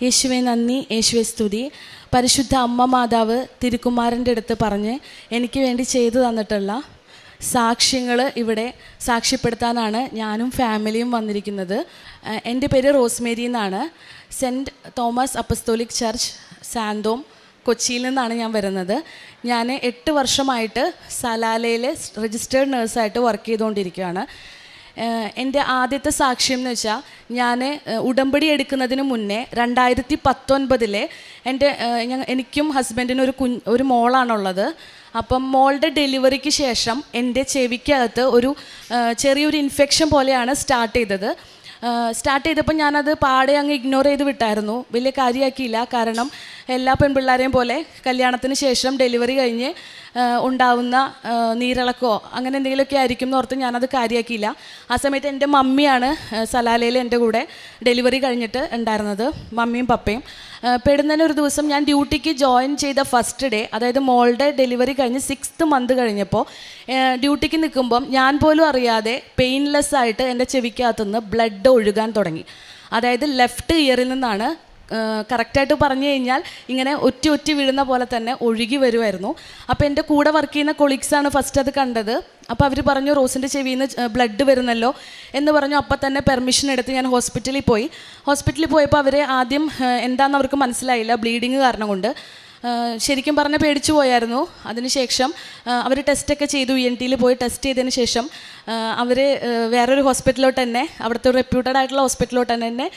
യേശുവെ നന്ദി, യേശുവെ സ്തുതി. പരിശുദ്ധ അമ്മ മാതാവ് തിരുക്കുമാരൻ്റെ അടുത്ത് പറഞ്ഞ് എനിക്ക് വേണ്ടി ചെയ്തു തന്നിട്ടുള്ള സാക്ഷ്യങ്ങൾ ഇവിടെ സാക്ഷ്യപ്പെടുത്താനാണ് ഞാനും ഫാമിലിയും വന്നിരിക്കുന്നത്. എൻ്റെ പേര് റോസ്മേരി എന്നാണ്. Saint Thomas Apostolic Church Santhome കൊച്ചിയിൽ നിന്നാണ് ഞാൻ വരുന്നത്. ഞാൻ 8 വർഷമായിട്ട് സലാലയിൽ രജിസ്റ്റേർഡ് നേഴ്സായിട്ട് വർക്ക് ചെയ്തുകൊണ്ടിരിക്കുകയാണ്. എൻ്റെ ആദ്യത്തെ സാക്ഷ്യം എന്ന് വെച്ചാൽ, ഞാൻ ഉടമ്പടി എടുക്കുന്നതിന് മുന്നേ 2019 എനിക്കും ഹസ്ബൻഡിനും ഒരു മോളാണുള്ളത്. അപ്പം മോളുടെ ഡെലിവറിക്ക് ശേഷം എൻ്റെ ചെവിക്കകത്ത് ചെറിയൊരു ഇൻഫെക്ഷൻ പോലെയാണ് സ്റ്റാർട്ട് ചെയ്തപ്പോൾ ഞാനത് പാടെ അങ്ങ് ഇഗ്നോർ ചെയ്ത് വിട്ടായിരുന്നു. വലിയ കാര്യമാക്കിയില്ല. കാരണം എല്ലാ പെൺപിള്ളേരെയും പോലെ കല്യാണത്തിന് ശേഷം ഡെലിവറി കഴിഞ്ഞ് ഉണ്ടാവുന്ന നീരിളക്കോ അങ്ങനെ എന്തെങ്കിലുമൊക്കെ ആയിരിക്കും എന്നോർത്ത് ഞാനത് കാര്യമാക്കിയില്ല. ആ സമയത്ത് എൻ്റെ മമ്മിയാണ് സലാലയിൽ എൻ്റെ കൂടെ ഡെലിവറി കഴിഞ്ഞിട്ട് ഉണ്ടായിരുന്നത്, മമ്മിയും പപ്പയും. പെടുന്നതിന് ഒരു ദിവസം ഞാൻ ഡ്യൂട്ടിക്ക് ജോയിൻ ചെയ്ത ഫസ്റ്റ് ഡേ, അതായത് മോളുടെ ഡെലിവറി കഴിഞ്ഞ് 6th മന്ത് കഴിഞ്ഞപ്പോൾ ഡ്യൂട്ടിക്ക് നിൽക്കുമ്പം ഞാൻ പോലും അറിയാതെ പെയിൻലെസ് ആയിട്ട് എൻ്റെ ചെവിക്കകത്തുനിന്ന് ബ്ലഡ് ഒഴുകാൻ തുടങ്ങി. അതായത് ലെഫ്റ്റ് ഇയറിൽ നിന്നാണ്, കറക്റ്റായിട്ട് പറഞ്ഞു കഴിഞ്ഞാൽ ഇങ്ങനെ ഒറ്റി വീഴുന്ന പോലെ തന്നെ ഒഴുകി വരുമായിരുന്നു. അപ്പോൾ എൻ്റെ കൂടെ വർക്ക് ചെയ്യുന്ന കൊളീഗ്സാണ് ഫസ്റ്റ് അത് കണ്ടത്. അപ്പോൾ അവർ പറഞ്ഞു, റോസിൻ്റെ ചെവിയിൽ നിന്ന് ബ്ലഡ് വരുന്നല്ലോ എന്ന് പറഞ്ഞു. അപ്പോൾ തന്നെ പെർമിഷൻ എടുത്ത് ഞാൻ ഹോസ്പിറ്റലിൽ പോയപ്പോൾ അവർ ആദ്യം എന്താണെന്ന് അവർക്ക് മനസ്സിലായില്ല, ബ്ലീഡിങ് കാരണം കൊണ്ട്. ശരിക്കും പറഞ്ഞാൽ പേടിച്ചു പോയായിരുന്നു. അതിനുശേഷം അവർ ടെസ്റ്റൊക്കെ ചെയ്തു, ENT പോയി ടെസ്റ്റ് ചെയ്തതിന് ശേഷം അവർ വേറൊരു ഹോസ്പിറ്റലിലോട്ട് തന്നെ, അവിടുത്തെ റെപ്യൂട്ടഡ് ആയിട്ടുള്ള ഹോസ്പിറ്റലിലോട്ട് തന്നെ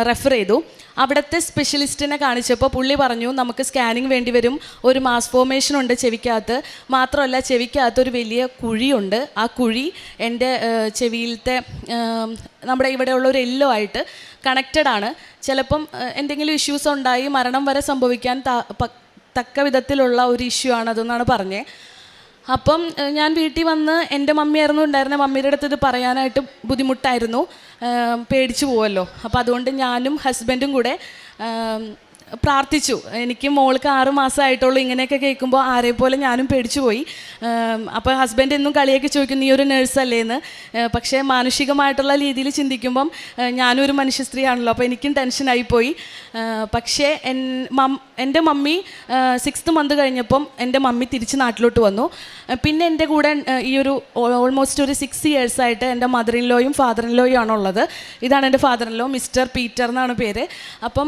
റെഫർ ചെയ്തു. അവിടുത്തെ സ്പെഷ്യലിസ്റ്റിനെ കാണിച്ചപ്പോൾ പുള്ളി പറഞ്ഞു, നമുക്ക് സ്കാനിങ് വേണ്ടി വരും, ഒരു മാസ് ഫോർമേഷൻ ഉണ്ട് ചെവിക്കകത്ത്. മാത്രമല്ല ചെവിക്കകത്ത് ഒരു വലിയ കുഴിയുണ്ട്. ആ കുഴി എൻ്റെ ചെവിയിലത്തെ നമ്മുടെ ഇവിടെയുള്ള ഒരു എല്ലോ ആയിട്ട് കണക്റ്റഡ് ആണ്. ചിലപ്പം എന്തെങ്കിലും ഇഷ്യൂസ് ഉണ്ടായി മരണം വരെ സംഭവിക്കാൻ തക്ക വിധത്തിലുള്ള ഒരു ഇഷ്യൂ ആണതെന്നാണ് പറഞ്ഞത്. അപ്പം ഞാൻ വീട്ടിൽ വന്ന്, എൻ്റെ മമ്മിയായിരുന്നു ഉണ്ടായിരുന്നത്. മമ്മിയുടെ അടുത്ത് ഇത് പറയാനായിട്ട് ബുദ്ധിമുട്ടായിരുന്നു, പേടിച്ചു പോവല്ലോ. അപ്പോൾ അതുകൊണ്ട് ഞാനും ഹസ്ബൻഡും കൂടെ പ്രാർത്ഥിച്ചു. എനിക്ക് മോൾക്ക് 6 മാസമായിട്ടുള്ളൂ. ഇങ്ങനെയൊക്കെ കേൾക്കുമ്പോൾ ആരെപ്പോലെ ഞാനും പേടിച്ചു പോയി. അപ്പോൾ ഹസ്ബൻഡ് എന്നും കളിയൊക്കെ ചോദിക്കും, നീ ഒരു നേഴ്സല്ലേ എന്ന്. പക്ഷേ മാനുഷികമായിട്ടുള്ള രീതിയിൽ ചിന്തിക്കുമ്പം ഞാനും ഒരു മനുഷ്യ സ്ത്രീയാണല്ലോ, അപ്പോൾ എനിക്കും ടെൻഷനായിപ്പോയി. പക്ഷേ എൻ്റെ മമ്മി 6th മന്ത് കഴിഞ്ഞപ്പം എൻ്റെ മമ്മി തിരിച്ച് നാട്ടിലോട്ട് വന്നു. പിന്നെ എൻ്റെ കൂടെ ഈ ഓൾമോസ്റ്റ് ഒരു 6 years ആയിട്ട് എൻ്റെ മദർ ഇൻ ലോയും ഫാദർ ഇൻ ലോയും ആണുള്ളത്. ഇതാണ് എൻ്റെ father in law, mister Peter എന്നാണ് പേര്. അപ്പം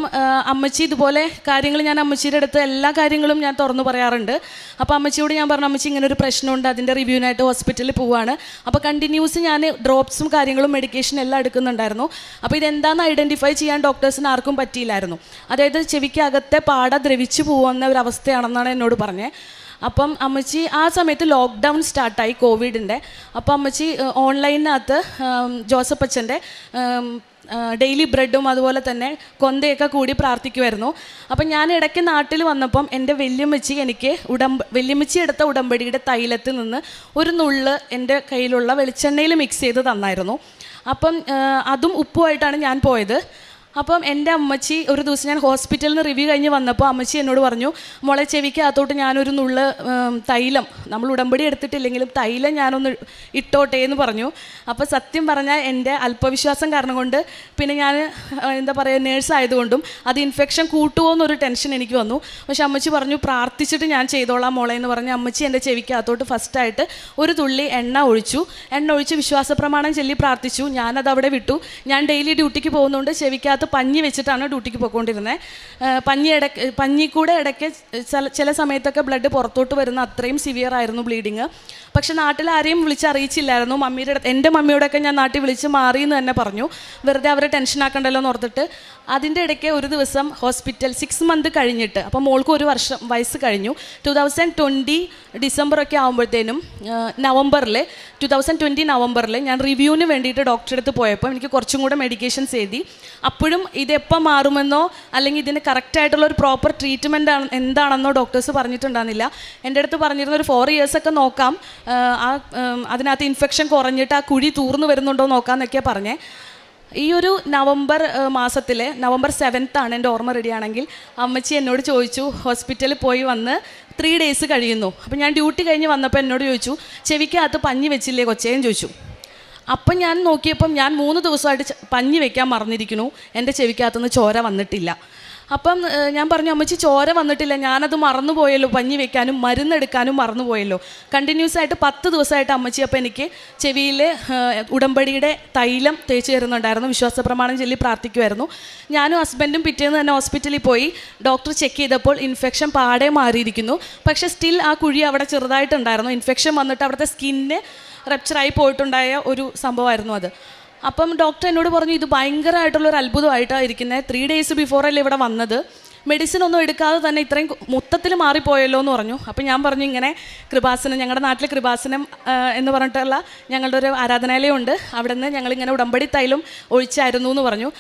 അമ്മച്ചി ഇതുപോലെ കാര്യങ്ങൾ, ഞാൻ അമ്മച്ചിയുടെ അടുത്ത് എല്ലാ കാര്യങ്ങളും ഞാൻ തുറന്നു പറയാറുണ്ട്. അപ്പോൾ അമ്മച്ചിയോട് ഞാൻ പറഞ്ഞു, അമ്മച്ചി ഇങ്ങനെ ഒരു പ്രശ്നമുണ്ട്, അതിൻ്റെ റിവ്യൂവിനായിട്ട് ഹോസ്പിറ്റലിൽ പോവുകയാണ്. അപ്പോൾ കണ്ടിന്യൂസ് ഞാൻ ഡ്രോപ്സും കാര്യങ്ങളും മെഡിക്കേഷൻ എല്ലാം എടുക്കുന്നുണ്ടായിരുന്നു. അപ്പോൾ ഇതെന്താണെന്ന് ഐഡൻറ്റിഫൈ ചെയ്യാൻ ഡോക്ടേഴ്സിന് ആർക്കും പറ്റിയില്ലായിരുന്നു. അതായത് ചെവിക്കകത്തെ പാട ദ്രവിച്ചു പോകുന്ന ഒരു അവസ്ഥയാണെന്നാണ് എന്നോട് പറഞ്ഞത്. അപ്പം അമ്മച്ചി ആ സമയത്ത് ലോക്ക്ഡൗൺ സ്റ്റാർട്ടായി കോവിഡിൻ്റെ. അപ്പോൾ അമ്മച്ചി ഓൺലൈനകത്ത് ജോസഫ് അച്ഛൻ്റെ ഡെയിലി ബ്രെഡും അതുപോലെ തന്നെ കൊന്തയൊക്കെ കൂടി പ്രാർത്ഥിക്കുമായിരുന്നു. അപ്പം ഞാൻ ഇടയ്ക്ക് നാട്ടിൽ വന്നപ്പം എൻ്റെ വല്യമ്മച്ചി എനിക്ക് വല്യമ്മച്ചി എടുത്ത ഉടമ്പടിയുടെ തൈലത്തിൽ നിന്ന് ഒരു നുള്ള് എൻ്റെ കയ്യിലുള്ള വെളിച്ചെണ്ണയിൽ മിക്സ് ചെയ്ത് തന്നായിരുന്നു. അപ്പം അതും ഉപ്പുമായിട്ടാണ് ഞാൻ പോയത്. അപ്പം എൻ്റെ അമ്മച്ചി ഒരു ദിവസം, ഞാൻ ഹോസ്പിറ്റലിൽ നിന്ന് റിവ്യൂ കഴിഞ്ഞ് വന്നപ്പോൾ അമ്മച്ചി എന്നോട് പറഞ്ഞു, മോളെ ചെവിക്കകത്തോട്ട് ഞാനൊരു നുള്ള് തൈലം, നമ്മൾ ഉടമ്പടി എടുത്തിട്ടില്ലെങ്കിലും തൈലം ഞാനൊന്ന് ഇട്ടോട്ടെ എന്ന് പറഞ്ഞു. അപ്പോൾ സത്യം പറഞ്ഞാൽ എൻ്റെ അല്പവിശ്വാസം കാരണം കൊണ്ട്, പിന്നെ ഞാൻ എന്താ പറയുക, നേഴ്സ് ആയതുകൊണ്ടും അത് ഇൻഫെക്ഷൻ കൂട്ടുമോ എന്നൊരു ടെൻഷൻ എനിക്ക് വന്നു. പക്ഷെ അമ്മച്ചി പറഞ്ഞു, പ്രാർത്ഥിച്ചിട്ട് ഞാൻ ചെയ്തോളാം മോളെ എന്ന് പറഞ്ഞ് അമ്മച്ചി എൻ്റെ ചെവിക്കകത്തോട്ട് ഫസ്റ്റായിട്ട് ഒരു തുള്ളി എണ്ണ ഒഴിച്ച് വിശ്വാസ പ്രമാണം ചൊല്ലി പ്രാർത്ഥിച്ചു. ഞാനത് അവിടെ വിട്ടു. ഞാൻ ഡെയിലി ഡ്യൂട്ടിക്ക് പോകുന്നതുകൊണ്ട് ചെവിക്കകത്ത് പഞ്ഞി വെച്ചിട്ടാണ് ഡ്യൂട്ടിക്ക് പോയിക്കൊണ്ടിരുന്നത്. പഞ്ഞി കൂടെ ഇടയ്ക്ക് ചില സമയത്തൊക്കെ ബ്ലഡ് പുറത്തോട്ട് വരുന്ന അത്രയും സിവിയർ ആയിരുന്നു ബ്ലീഡിങ്. പക്ഷെ നാട്ടിൽ ആരെയും വിളിച്ചറിയിച്ചില്ലായിരുന്നു. എൻ്റെ മമ്മിയോടൊക്കെ ഞാൻ നാട്ടിൽ വിളിച്ച് മാറി എന്ന് തന്നെ പറഞ്ഞു, വെറുതെ അവരെ ടെൻഷനാക്കണ്ടല്ലോ എന്ന് ഓർത്തിട്ട്. അതിൻ്റെ ഇടയ്ക്ക് ഒരു ദിവസം ഹോസ്പിറ്റൽ 6 മന്ത് കഴിഞ്ഞിട്ട്, അപ്പോൾ മോൾക്ക് 1 വർഷം വയസ്സ് കഴിഞ്ഞു. 2020 ഡിസംബറൊക്കെ ആകുമ്പോഴത്തേനും 2020 നവംബറിൽ ഞാൻ റിവ്യൂവിന് വേണ്ടിയിട്ട് ഡോക്ടറെ അടുത്ത് പോയപ്പോൾ എനിക്ക് കുറച്ചും കൂടെ മെഡിക്കേഷൻസ് എഴുതി. അപ്പോഴും ഇതെപ്പം മാറുമെന്നോ അല്ലെങ്കിൽ ഇതിന് കറക്റ്റായിട്ടുള്ള ഒരു പ്രോപ്പർ ട്രീറ്റ്മെൻറ്റ് എന്താണെന്നോ ഡോക്ടേഴ്സ് പറഞ്ഞിട്ടുണ്ടായിരുന്നില്ല. എൻ്റെ അടുത്ത് പറഞ്ഞിരുന്ന ഒരു 4 years ഒക്കെ നോക്കാം, അതിനകത്ത് ഇൻഫെക്ഷൻ കുറഞ്ഞിട്ട് ആ കുഴി തൂർന്നു വരുന്നുണ്ടോ നോക്കാമെന്നൊക്കെയാണ് പറഞ്ഞത്. ഈ ഒരു നവംബർ മാസത്തിൽ, November 7th ആണ് എൻ്റെ ഓർമ്മ റെഡിയാണെങ്കിൽ, അമ്മച്ചി എന്നോട് ചോദിച്ചു, ഹോസ്പിറ്റലിൽ പോയി വന്ന് 3 days കഴിയുന്നു. അപ്പോൾ ഞാൻ ഡ്യൂട്ടി കഴിഞ്ഞ് വന്നപ്പോൾ എന്നോട് ചോദിച്ചു, ചെവിക്കകത്ത് പഞ്ഞി വെച്ചില്ലേ കൊച്ചേന്ന് ചോദിച്ചു. അപ്പം ഞാൻ നോക്കിയപ്പം ഞാൻ 3 ദിവസമായിട്ട് പഞ്ഞി വെക്കാൻ മറന്നിരിക്കുന്നു, എൻ്റെ ചെവിക്കകത്തുനിന്ന് ചോര വന്നിട്ടില്ല. അപ്പം ഞാൻ പറഞ്ഞു, അമ്മച്ചി ചോര വന്നിട്ടില്ല, ഞാനത് മറന്നുപോയല്ലോ, പഞ്ഞി വെക്കാനും മരുന്നെടുക്കാനും മറന്നുപോയല്ലോ. കണ്ടിന്യൂസ് ആയിട്ട് 10 ദിവസമായിട്ട് അമ്മച്ചി അപ്പം എനിക്ക് ചെവിയിൽ ഉടമ്പടിയുടെ തൈലം തേച്ച് തരുന്നുണ്ടായിരുന്നു, വിശ്വാസ പ്രമാണം ചൊല്ലി പ്രാർത്ഥിക്കുമായിരുന്നു. ഞാനും ഹസ്ബൻഡും പിറ്റേന്ന് തന്നെ ഹോസ്പിറ്റലിൽ പോയി. ഡോക്ടർ ചെക്ക് ചെയ്തപ്പോൾ ഇൻഫെക്ഷൻ പാടെ മാറിയിരിക്കുന്നു. പക്ഷേ സ്റ്റിൽ ആ കുഴി അവിടെ ചെറുതായിട്ടുണ്ടായിരുന്നു. ഇൻഫെക്ഷൻ വന്നിട്ട് അവിടുത്തെ സ്കിന്ന് റപ്ചറായി പോയിട്ടുണ്ടായ ഒരു സംഭവമായിരുന്നു അത്. അപ്പം ഡോക്ടർ എന്നോട് പറഞ്ഞു, ഇത് ഭയങ്കരമായിട്ടുള്ളൊരു അത്ഭുതമായിട്ടാണ് ഇരിക്കുന്നത്, 3 days ബിഫോറല്ലേ ഇവിടെ വന്നത്, മെഡിസിൻ ഒന്നും എടുക്കാതെ തന്നെ ഇത്രയും മൊത്തത്തിൽ മാറിപ്പോയല്ലോ എന്ന് പറഞ്ഞു. അപ്പം ഞാൻ പറഞ്ഞു, ഇങ്ങനെ കൃപാസനം, ഞങ്ങളുടെ നാട്ടിൽ കൃപാസനം എന്ന് പറഞ്ഞിട്ടുള്ള ഞങ്ങളുടെ ഒരു ആരാധനാലയമുണ്ട്, അവിടെ നിന്ന് ഞങ്ങളിങ്ങനെ ഉടമ്പടി തൈലം ഒഴിച്ചായിരുന്നു എന്ന് പറഞ്ഞു.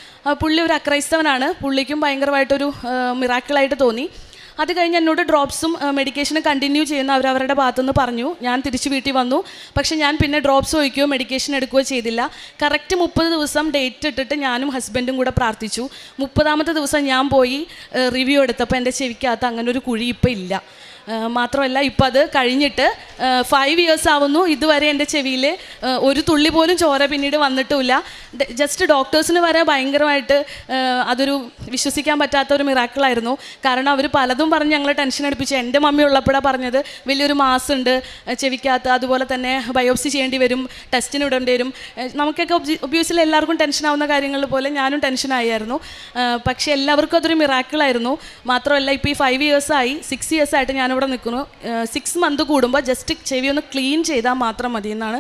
പുള്ളി ഒരു അക്രൈസ്തവനാണ്, പുള്ളിക്കും ഭയങ്കരമായിട്ടൊരു മിറാക്കിളായിട്ട് തോന്നി. അത് കഴിഞ്ഞ് എന്നോട് ഡ്രോപ്സും മെഡിക്കേഷനും കണ്ടിന്യൂ ചെയ്യുന്ന അവരവരുടെ ഭാഗത്തുനിന്ന് പറഞ്ഞു. ഞാൻ തിരിച്ച് വീട്ടിൽ വന്നു. പക്ഷേ ഞാൻ പിന്നെ ഡ്രോപ്സ് ഒഴിക്കുകയോ മെഡിക്കേഷൻ എടുക്കുകയോ ചെയ്തില്ല. കറക്റ്റ് 30 ദിവസം ഡേറ്റ് ഇട്ടിട്ട് ഞാനും ഹസ്ബൻഡും കൂടെ പ്രാർത്ഥിച്ചു. 30ാമത്തെ ദിവസം ഞാൻ പോയി റിവ്യൂ എടുത്തപ്പോൾ എൻ്റെ ചെവിക്കകത്ത് അങ്ങനെ ഒരു കുഴി ഇപ്പം ഇല്ല. മാത്രമല്ല ഇപ്പം അത് കഴിഞ്ഞിട്ട് 5 years ആവുന്നു. ഇതുവരെ എൻ്റെ ചെവിയിൽ ഒരു തുള്ളി പോലും ചോര പിന്നീട് വന്നിട്ടുമില്ല. ജസ്റ്റ് ഡോക്ടേഴ്സിന് വരെ ഭയങ്കരമായിട്ട് അതൊരു വിശ്വസിക്കാൻ പറ്റാത്ത ഒരു മിറാക്കിളായിരുന്നു. കാരണം അവർ പലതും പറഞ്ഞ് ഞങ്ങളെ ടെൻഷൻ അടുപ്പിച്ചു. എൻ്റെ മമ്മി ഉള്ളപ്പോഴാണ് പറഞ്ഞത് വലിയൊരു മാസുണ്ട് ചെവിക്കകത്ത്, അതുപോലെ തന്നെ ബയോപ്സി ചെയ്യേണ്ടി വരും, ടെസ്റ്റിന് വിടേണ്ടി വരും. നമുക്കൊക്കെ ഒബ്വിയസ്ലി എല്ലാവർക്കും ടെൻഷനാവുന്ന കാര്യങ്ങൾ പോലെ ഞാനും ടെൻഷനായിരുന്നു. പക്ഷേ എല്ലാവർക്കും അതൊരു മിറാക്കിളായിരുന്നു. മാത്രമല്ല ഇപ്പോൾ ഈ 5 years ആയി, 6 years ആയിട്ട് ഞാനിവിടെ നിൽക്കുന്നു. 6 month കൂടുമ്പോൾ ജസ്റ്റ് ചെവി ഒന്ന് ക്ലീൻ ചെയ്താൽ മാത്രം മതി എന്നാണ്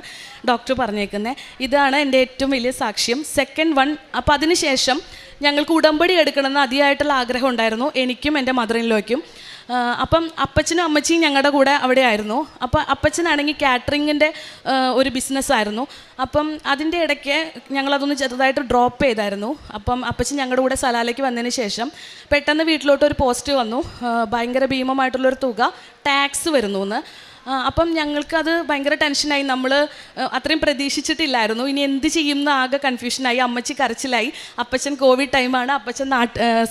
ഡോക്ടർ പറഞ്ഞേക്കുന്നത്. ഇതാണ് എൻ്റെ ഏറ്റവും വലിയ സാക്ഷ്യം. സെക്കൻഡ് വൺ, അപ്പോൾ അതിന് ശേഷം ഞങ്ങൾക്ക് ഉടമ്പടി എടുക്കണമെന്ന് അതിയായിട്ടുള്ള ആഗ്രഹം ഉണ്ടായിരുന്നു, എനിക്കും എൻ്റെ മദർ ഇൻ ലോയ്ക്കും. അപ്പം അപ്പച്ചനും അമ്മച്ചിയും ഞങ്ങളുടെ കൂടെ അവിടെ ആയിരുന്നു. അപ്പം അപ്പച്ചനാണെങ്കിൽ കാറ്ററിങ്ങിൻ്റെ ഒരു ബിസിനസ്സായിരുന്നു. അപ്പം അതിൻ്റെ ഇടയ്ക്ക് ഞങ്ങളതൊന്ന് ചെറുതായിട്ട് ഡ്രോപ്പ് ചെയ്തായിരുന്നു. അപ്പം അപ്പച്ചൻ ഞങ്ങളുടെ കൂടെ സലാലയ്ക്ക് വന്നതിന് ശേഷം പെട്ടെന്ന് വീട്ടിലോട്ട് ഒരു പോസ്റ്റ് വന്നു, ഭയങ്കര ഭീമമായിട്ടുള്ളൊരു തുക ടാക്സ് വരുന്നു എന്ന്. അപ്പം ഞങ്ങൾക്കത് ഭയങ്കര ടെൻഷനായി. നമ്മൾ അത്രയും പ്രതീക്ഷിച്ചിട്ടില്ലായിരുന്നു. ഇനി എന്ത് ചെയ്യുമെന്ന് ആകെ കൺഫ്യൂഷനായി. അമ്മച്ചി കരച്ചിലായി. അപ്പച്ചൻ കോവിഡ് ടൈമാണ്, അപ്പച്ചൻ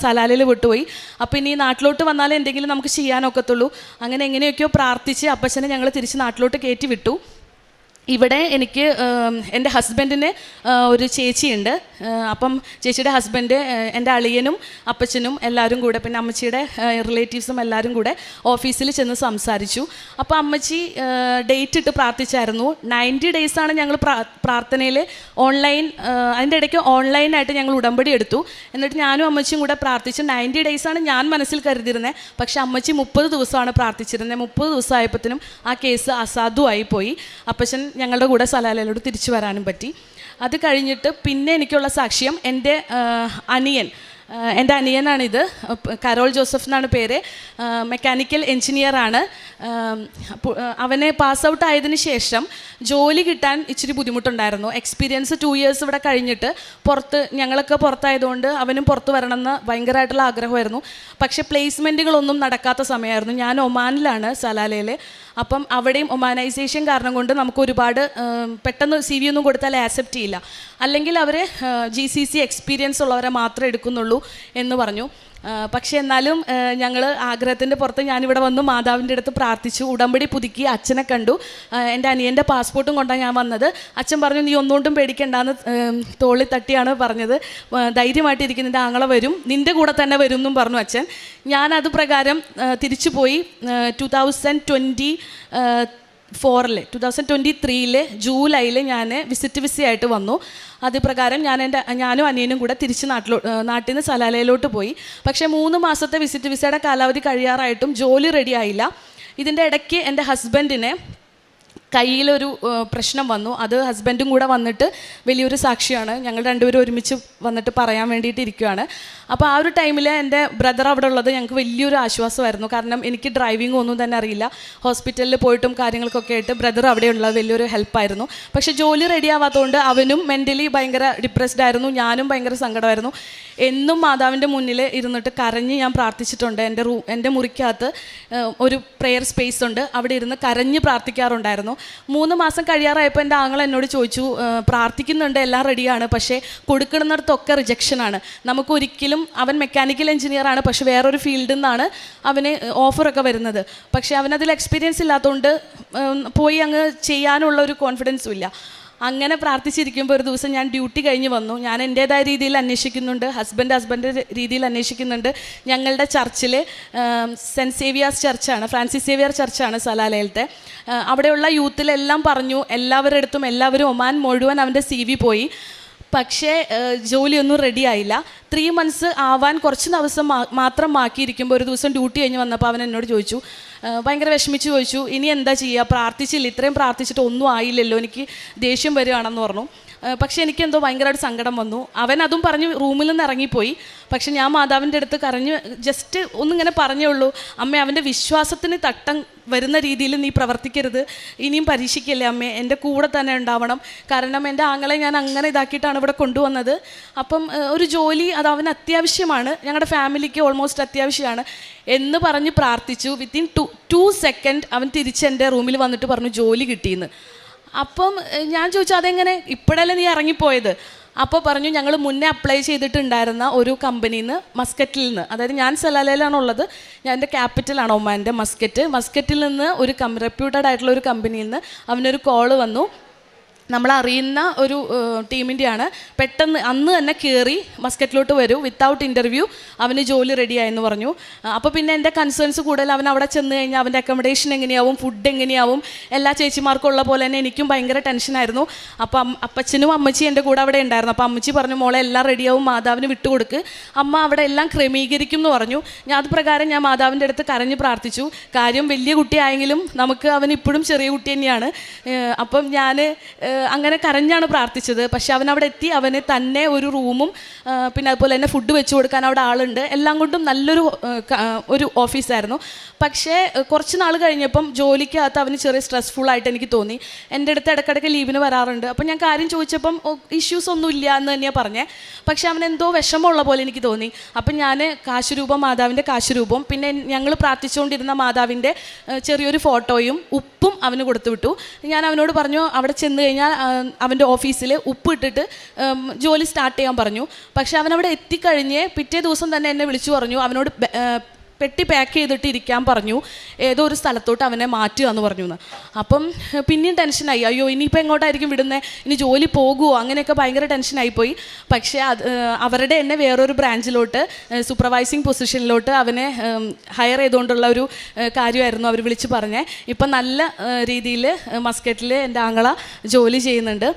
സലാലയിൽ വിട്ടുപോയി. അപ്പോൾ ഇനി നാട്ടിലോട്ട് വന്നാലേ എന്തെങ്കിലും നമുക്ക് ചെയ്യാനൊക്കത്തുള്ളൂ. അങ്ങനെ എങ്ങനെയൊക്കെയോ പ്രാർത്ഥിച്ച് അപ്പച്ചനെ ഞങ്ങൾ തിരിച്ച് നാട്ടിലോട്ട് കയറ്റി വിട്ടു. ഇവിടെ എനിക്ക് എൻ്റെ ഹസ്ബൻഡിന് ഒരു ചേച്ചിയുണ്ട്. അപ്പം ചേച്ചിയുടെ ഹസ്ബൻഡ് എൻ്റെ അളിയനും അപ്പച്ചനും എല്ലാവരും കൂടെ, പിന്നെ അമ്മച്ചിയുടെ റിലേറ്റീവ്സും എല്ലാവരും കൂടെ ഓഫീസിൽ ചെന്ന് സംസാരിച്ചു. അപ്പോൾ അമ്മച്ചി ഡേറ്റ് ഇട്ട് പ്രാർത്ഥിച്ചായിരുന്നു. 90 days ഞങ്ങൾ പ്രാർത്ഥനയിൽ ഓൺലൈൻ, അതിൻ്റെ ഇടയ്ക്ക് ഓൺലൈനായിട്ട് ഞങ്ങൾ ഉടമ്പടി എടുത്തു. എന്നിട്ട് ഞാനും അമ്മച്ചിയും കൂടെ പ്രാർത്ഥിച്ചു. 90 days ഞാൻ മനസ്സിൽ കരുതിയിരുന്നത്. പക്ഷേ അമ്മച്ചി 30 ദിവസമാണ് പ്രാർത്ഥിച്ചിരുന്നത്. 30 ദിവസമായപ്പോഴത്തേനും ആ കേസ് അസാധുവായി പോയി. അപ്പച്ചൻ ഞങ്ങളുടെ കൂടെ സലാലയിലോട്ട് തിരിച്ചു വരാനും പറ്റി. അത് കഴിഞ്ഞിട്ട് പിന്നെ എനിക്കുള്ള സാക്ഷ്യം, എൻ്റെ അനിയനാണിത്. കരോൾ ജോസഫ് എന്നാണ് പേര്. മെക്കാനിക്കൽ എൻജിനീയറാണ്. അവനെ പാസ് ഔട്ട് ആയതിനു ശേഷം ജോലി കിട്ടാൻ ഇച്ചിരി ബുദ്ധിമുട്ടുണ്ടായിരുന്നു. എക്സ്പീരിയൻസ് 2 years ഇവിടെ കഴിഞ്ഞിട്ട് ഞങ്ങളൊക്കെ പുറത്തായതുകൊണ്ട് അവനും പുറത്ത് വരണമെന്ന് ഭയങ്കരമായിട്ടുള്ള ആഗ്രഹമായിരുന്നു. പക്ഷേ പ്ലേസ്മെൻറ്റുകളൊന്നും നടക്കാത്ത സമയമായിരുന്നു. ഞാൻ ഒമാനിലാണ്, സലാലയിൽ. അപ്പം അവിടെയും ഒമാനൈസേഷൻ കാരണം കൊണ്ട് നമുക്ക് ഒരുപാട് പെട്ടെന്ന് CV ഒന്നും കൊടുത്താൽ ആക്സെപ്റ്റ് ചെയ്യില്ല. അല്ലെങ്കിൽ അവർ GCC എക്സ്പീരിയൻസ് ഉള്ളവരെ മാത്രമേ എടുക്കുന്നുള്ളൂ എന്ന് പറഞ്ഞു. പക്ഷേ എന്നാലും ഞങ്ങൾ ആഗ്രഹത്തിൻ്റെ പുറത്ത് ഞാനിവിടെ വന്നു മാതാവിൻ്റെ അടുത്ത് പ്രാർത്ഥിച്ചു, ഉടമ്പടി പുതുക്കി അച്ഛനെ കണ്ടു. എൻ്റെ അനിയൻ്റെ പാസ്പോർട്ടും കൊണ്ടാണ് ഞാൻ വന്നത്. അച്ഛൻ പറഞ്ഞു, നീ ഒന്നുകൊണ്ടും പേടിക്കണ്ടെന്ന് തോളിൽ തട്ടിയാണ് പറഞ്ഞത്. ധൈര്യമായിട്ടിരിക്കും, നിൻ്റെ ആങ്ങളെ വരും, നിൻ്റെ കൂടെ തന്നെ വരും എന്നും പറഞ്ഞു അച്ഛൻ. ഞാനത് പ്രകാരം തിരിച്ചു പോയി. 2023 ജൂലൈയിൽ ഞാൻ വിസിറ്റ് വിസയായിട്ട് വന്നു. അത് പ്രകാരം ഞാനും അനിയനും കൂടെ തിരിച്ച് നാട്ടിൽ നിന്ന് സലാലയിലോട്ട് പോയി. പക്ഷേ 3 മാസത്തെ വിസിറ്റ് വിസയുടെ കാലാവധി കഴിയാറായിട്ടും ജോലി റെഡി ആയില്ല. ഇതിൻ്റെ ഇടയ്ക്ക് എൻ്റെ ഹസ്ബൻഡിനെ കയ്യിലൊരു പ്രശ്നം വന്നു. അത് ഹസ്ബൻഡും കൂടെ വന്നിട്ട് വലിയൊരു സാക്ഷിയാണ്. ഞങ്ങൾ രണ്ടുപേരും ഒരുമിച്ച് വന്നിട്ട് പറയാൻ വേണ്ടിയിട്ട് ഇരിക്കുകയാണ്. അപ്പോൾ ആ ഒരു ടൈമിൽ എൻ്റെ ബ്രദർ അവിടെ ഉള്ളത് ഞങ്ങൾക്ക് വലിയൊരു ആശ്വാസമായിരുന്നു. കാരണം എനിക്ക് ഡ്രൈവിംഗ് ഒന്നും തന്നെ അറിയില്ല. ഹോസ്പിറ്റലിൽ പോയിട്ടും കാര്യങ്ങൾക്കൊക്കെ ആയിട്ട് ബ്രദർ അവിടെയുള്ളത് വലിയൊരു ഹെൽപ്പായിരുന്നു. പക്ഷേ ജോലി റെഡി ആവാത്തതുകൊണ്ട് അവനും മെൻ്റലി ഭയങ്കര ഡിപ്രസ്ഡ് ആയിരുന്നു. ഞാനും ഭയങ്കര സങ്കടമായിരുന്നു. എന്നും മാതാവിൻ്റെ മുന്നിൽ ഇരുന്നിട്ട് കരഞ്ഞ് ഞാൻ പ്രാർത്ഥിച്ചിട്ടുണ്ട്. എൻ്റെ മുറിക്കകത്ത് ഒരു പ്രെയർ സ്പേസ് ഉണ്ട്, അവിടെ ഇരുന്ന് കരഞ്ഞ് പ്രാർത്ഥിക്കാറുണ്ടായിരുന്നു. 3 മാസം കഴിയാറായപ്പോൾ എൻ്റെ ആങ്ങൾ എന്നോട് ചോദിച്ചു, പ്രാർത്ഥിക്കുന്നുണ്ട്, എല്ലാം റെഡിയാണ്, പക്ഷേ കൊടുക്കുന്നിടത്തൊക്കെ റിജക്ഷനാണ്. നമുക്കൊരിക്കലും, അവൻ മെക്കാനിക്കൽ എഞ്ചിനീയറാണ്, പക്ഷേ വേറൊരു ഫീൽഡിൽ നിന്നാണ് അവന് ഓഫറൊക്കെ വരുന്നത്. പക്ഷേ അവനതിൽ എക്സ്പീരിയൻസ് ഇല്ലാത്തതുകൊണ്ട് പോയി അങ്ങ് ചെയ്യാനുള്ള ഒരു കോൺഫിഡൻസും ഇല്ല. അങ്ങനെ പ്രാർത്ഥിച്ചിരിക്കുമ്പോൾ ഒരു ദിവസം ഞാൻ ഡ്യൂട്ടി കഴിഞ്ഞ് വന്നു. ഞാൻ എൻ്റേതായ രീതിയിൽ അന്വേഷിക്കുന്നുണ്ട്, ഹസ്ബൻഡ് രീതിയിൽ അന്വേഷിക്കുന്നുണ്ട്. ഞങ്ങളുടെ ചർച്ചിൽ സെൻറ്റ് സേവിയേഴ്സ് ചർച്ചാണ്, ഫ്രാൻസിസ് സേവിയർ ചർച്ചാണ് സലാലയിലത്തെ. അവിടെയുള്ള യൂത്തിലെല്ലാം പറഞ്ഞു, എല്ലാവരുടെ അടുത്തും എല്ലാവരും ഒമാൻ മുഴുവൻ അവൻ്റെ CV പോയി. പക്ഷേ ജോലിയൊന്നും റെഡി ആയില്ല. 3 months ആവാൻ കുറച്ച് ദിവസം മാത്രം ബാക്കിയിരിക്കുമ്പോൾ ഒരു ദിവസം ഡ്യൂട്ടി കഴിഞ്ഞ് വന്നപ്പോൾ അവൻ എന്നോട് ചോദിച്ചു, ഭയങ്കര വിഷമിച്ച് ചോദിച്ചു, ഇനി എന്താ ചെയ്യുക, പ്രാർത്ഥിച്ചില്ല, ഇത്രയും പ്രാർത്ഥിച്ചിട്ട് ഒന്നും ആയില്ലല്ലോ, എനിക്ക് ദേഷ്യം വരികയാണെന്ന് പറഞ്ഞു. പക്ഷെ എനിക്കെന്തോ ഭയങ്കരമായിട്ട് സങ്കടം വന്നു. അവൻ അതും പറഞ്ഞ് റൂമിൽ നിന്ന് ഇറങ്ങിപ്പോയി. പക്ഷെ ഞാൻ മാതാവിൻ്റെ അടുത്ത് കരഞ്ഞ് ജസ്റ്റ് ഒന്നിങ്ങനെ പറഞ്ഞേ ഉള്ളൂ, അമ്മേ അവൻ്റെ വിശ്വാസത്തിന് തട്ടം വരുന്ന രീതിയിൽ നീ പ്രവർത്തിക്കരുത്, ഇനിയും പരീക്ഷിക്കല്ലേ അമ്മേ, എൻ്റെ കൂടെ തന്നെ ഉണ്ടാവണം, കാരണം എൻ്റെ ആങ്ങളെ ഞാൻ അങ്ങനെ ഇതാക്കിയിട്ടാണ് ഇവിടെ കൊണ്ടുവന്നത്. അപ്പം ഒരു ജോലി അത് അവന് അത്യാവശ്യമാണ്, ഞങ്ങളുടെ ഫാമിലിക്ക് ഓൾമോസ്റ്റ് അത്യാവശ്യമാണ് എന്ന് പറഞ്ഞ് പ്രാർത്ഥിച്ചു. വിത്തിൻ 2 seconds അവൻ തിരിച്ച് എൻ്റെ റൂമിൽ വന്നിട്ട് പറഞ്ഞു ജോലി കിട്ടിയെന്ന്. അപ്പം ഞാൻ ചോദിച്ചു അതെങ്ങനെ, ഇപ്പോഴല്ലേ നീ ഇറങ്ങിപ്പോയത്? അപ്പോൾ പറഞ്ഞു ഞങ്ങൾ മുന്നേ അപ്ലൈ ചെയ്തിട്ടുണ്ടായിരുന്ന ഒരു കമ്പനിയിൽ നിന്ന്, മസ്കറ്റിൽ നിന്ന്, അതായത് ഞാൻ സലാലയിലാണുള്ളത്, ഞാൻ എൻ്റെ ക്യാപിറ്റലാണ് ഒമാൻ്റെ മസ്കറ്റിൽ നിന്ന് ഒരു റെപ്യൂട്ടഡ് ആയിട്ടുള്ള ഒരു കമ്പനിയിൽ നിന്ന് അവനൊരു കോള് വന്നു. നമ്മളറിയുന്ന ഒരു ടീമിൻ്റെയാണ്. പെട്ടെന്ന് അന്ന് തന്നെ കയറി മസ്കറ്റിലോട്ട് വരൂ, വിത്തൗട്ട് ഇൻ്റർവ്യൂ അവന് ജോലി റെഡിയായെന്ന് പറഞ്ഞു. അപ്പോൾ പിന്നെ എൻ്റെ കൺസേൺസ് കൂടുതൽ, അവൻ അവിടെ ചെന്ന് കഴിഞ്ഞാൽ അവൻ്റെ അക്കോമഡേഷൻ എങ്ങനെയാവും, ഫുഡ് എങ്ങനെയാവും, എല്ലാ ചേച്ചിമാർക്കും ഉള്ള പോലെ തന്നെ എനിക്കും ഭയങ്കര ടെൻഷനായിരുന്നു. അപ്പം അപ്പച്ചനും അമ്മച്ചിയും എൻ്റെ കൂടെ അവിടെ ഉണ്ടായിരുന്നു. അപ്പോൾ അമ്മച്ചി പറഞ്ഞു മോളെ എല്ലാം റെഡിയാവും, മാതാവിന് വിട്ടുകൊടുക്ക്, അമ്മ അവിടെ എല്ലാം ക്രമീകരിക്കും എന്ന് പറഞ്ഞു. അത് പ്രകാരം ഞാൻ മാതാവിൻ്റെ അടുത്ത് കരഞ്ഞ് പ്രാർത്ഥിച്ചു. കാര്യം വലിയ കുട്ടിയായെങ്കിലും നമുക്ക് അവൻ ഇപ്പോഴും ചെറിയ കുട്ടി തന്നെയാണ്. അപ്പം ഞാൻ അങ്ങനെ കരഞ്ഞാണ് പ്രാർത്ഥിച്ചത്. പക്ഷെ അവനവിടെ എത്തി, അവന് തന്നെ ഒരു റൂമും പിന്നെ അതുപോലെ തന്നെ ഫുഡ് വെച്ച് കൊടുക്കാൻ അവിടെ ആളുണ്ട്, എല്ലാം കൊണ്ടും നല്ലൊരു ഓഫീസായിരുന്നു. പക്ഷേ കുറച്ച് നാൾ കഴിഞ്ഞപ്പം ജോലിക്കകത്ത് അവന് ചെറിയ സ്ട്രെസ്ഫുള്ളായിട്ട് എനിക്ക് തോന്നി. എൻ്റെ അടുത്ത് ഇടയ്ക്കിടയ്ക്ക് ലീവിന് വരാറുണ്ട്. അപ്പം ഞാൻ കാര്യം ചോദിച്ചപ്പം ഇഷ്യൂസ് ഒന്നും ഇല്ല എന്ന് തന്നെയാണ് പറഞ്ഞത്. പക്ഷെ അവൻ എന്തോ വിഷമമുള്ള പോലെ എനിക്ക് തോന്നി. അപ്പം ഞാൻ കാശുരൂപം, മാതാവിൻ്റെ കാശുരൂപം, പിന്നെ ഞങ്ങൾ പ്രാർത്ഥിച്ചുകൊണ്ടിരുന്ന മാതാവിൻ്റെ ചെറിയൊരു ഫോട്ടോയും ഉപ്പും അവന് കൊടുത്തു വിട്ടു. ഞാൻ അവനോട് പറഞ്ഞു അവിടെ ചെന്ന് കഴിഞ്ഞാൽ അവൻ്റെ ഓഫീസിൽ ഉപ്പ് ഇട്ടിട്ട് ജോലി സ്റ്റാർട്ട് ചെയ്യാൻ പറഞ്ഞു. പക്ഷെ അവനവിടെ എത്തിക്കഴിഞ്ഞ് പിറ്റേ ദിവസം തന്നെ എന്നെ വിളിച്ചു പറഞ്ഞു, അവനോട് പെട്ടി പാക്ക് ചെയ്തിട്ട് ഇരിക്കാൻ പറഞ്ഞു, ഏതോ ഒരു സ്ഥലത്തോട്ട് അവനെ മാറ്റുക എന്ന് പറഞ്ഞു എന്ന്. അപ്പം പിന്നെയും ടെൻഷനായി, അയ്യോ ഇനിയിപ്പോൾ എങ്ങോട്ടായിരിക്കും വിടുന്നത്, ഇനി ജോലി പോകുമോ, അങ്ങനെയൊക്കെ ഭയങ്കര ടെൻഷനായിപ്പോയി. പക്ഷേ അവരുടെ എന്നെ വേറൊരു ബ്രാഞ്ചിലോട്ട് സൂപ്പർവൈസിങ് പൊസിഷനിലോട്ട് അവനെ ഹയർ ചെയ്തുകൊണ്ടുള്ള ഒരു കാര്യമായിരുന്നു അവർ വിളിച്ച് പറഞ്ഞത്. ഇപ്പം നല്ല രീതിയിൽ മസ്കറ്റിൽ എൻ്റെ ആങ്ങള ജോലി ചെയ്യുന്നുണ്ട്.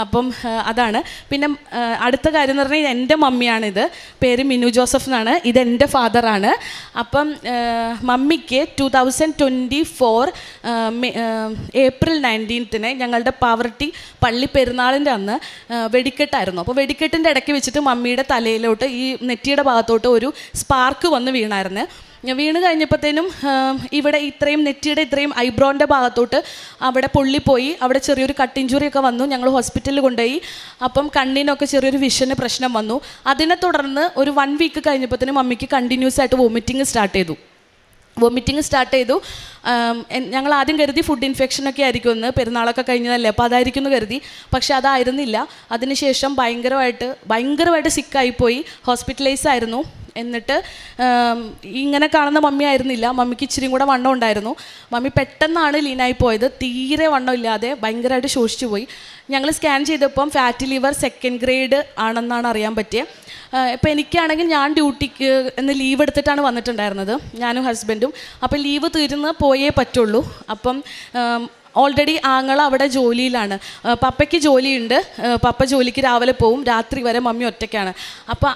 അപ്പം അതാണ്. പിന്നെ അടുത്ത കാര്യം എന്ന് പറഞ്ഞാൽ എൻ്റെ മമ്മിയാണിത്, പേര് മിനു ജോസഫ് എന്നാണ്, ഇതെൻ്റെ ഫാദറാണ്. അപ്പം മമ്മിക്ക് 2024 April 19 ഞങ്ങളുടെ പാവർട്ടി പള്ളി പെരുന്നാളിൻ്റെ അന്ന് വെടിക്കെട്ടായിരുന്നു. അപ്പോൾ വെടിക്കെട്ടിൻ്റെ ഇടയ്ക്ക് വെച്ചിട്ട് മമ്മിയുടെ തലയിലോട്ട് ഈ നെറ്റിയുടെ ഭാഗത്തോട്ട് ഒരു സ്പാർക്ക് വന്ന് വീണായിരുന്നു. വീണ് കഴിഞ്ഞപ്പോഴത്തേനും ഇവിടെ ഇത്രയും നെറ്റിയുടെ ഇത്രയും ഐബ്രോൻ്റെ ഭാഗത്തോട്ട് അവിടെ പൊള്ളിപ്പോയി, അവിടെ ചെറിയൊരു കട്ട് ഇഞ്ചുറിയൊക്കെ വന്നു. ഞങ്ങൾ ഹോസ്പിറ്റലിൽ കൊണ്ടുപോയി. അപ്പം കണ്ണിനൊക്കെ ചെറിയൊരു വിഷന് പ്രശ്നം വന്നു. അതിനെ തുടർന്ന് ഒരു 1 week കഴിഞ്ഞപ്പോഴത്തേനും മമ്മിക്ക് കണ്ടിന്യൂസ് ആയിട്ട് വോമിറ്റിങ് സ്റ്റാർട്ട് ചെയ്തു. ഞങ്ങൾ ആദ്യം കരുതി ഫുഡ് ഇൻഫെക്ഷനൊക്കെ ആയിരിക്കുമെന്ന്, പെരുന്നാളൊക്കെ കഴിഞ്ഞതല്ലേ അപ്പോൾ അതായിരിക്കും എന്ന് കരുതി. പക്ഷെ അതായിരുന്നില്ല. അതിനുശേഷം ഭയങ്കരമായിട്ട് സിക്കായിപ്പോയി, ഹോസ്പിറ്റലൈസ് ആയിരുന്നു. എന്നിട്ട് ഇങ്ങനെ കാണുന്ന മമ്മി ആയിരുന്നില്ല, മമ്മിക്ക് ഇച്ചിരി കൂടെ വണ്ണം ഉണ്ടായിരുന്നു. മമ്മി പെട്ടെന്നാണ് ലീനായി പോയത്, തീരെ വണ്ണം ഇല്ലാതെ ഭയങ്കരമായിട്ട് ശോഷിച്ചു പോയി. ഞങ്ങൾ സ്കാൻ ചെയ്തപ്പം ഫാറ്റി ലിവർ 2nd grade ആണെന്നാണ് അറിയാൻ പറ്റിയത്. ഇപ്പം എനിക്കാണെങ്കിൽ ഞാൻ ഡ്യൂട്ടിക്ക് എന്ന് ലീവ് എടുത്തിട്ടാണ് വന്നിട്ടുണ്ടായിരുന്നത്, ഞാനും ഹസ്ബൻഡും. അപ്പം ലീവ് തീർന്ന് പോയേ പറ്റുള്ളൂ. അപ്പം ഓൾറെഡി ആങ്ങള അവിടെ ജോലിയിലാണ്, പപ്പയ്ക്ക് ജോലിയുണ്ട്, പപ്പ ജോലിക്ക് രാവിലെ പോവും, രാത്രി വരെ മമ്മി ഒറ്റയ്ക്കാണ്. അപ്പോൾ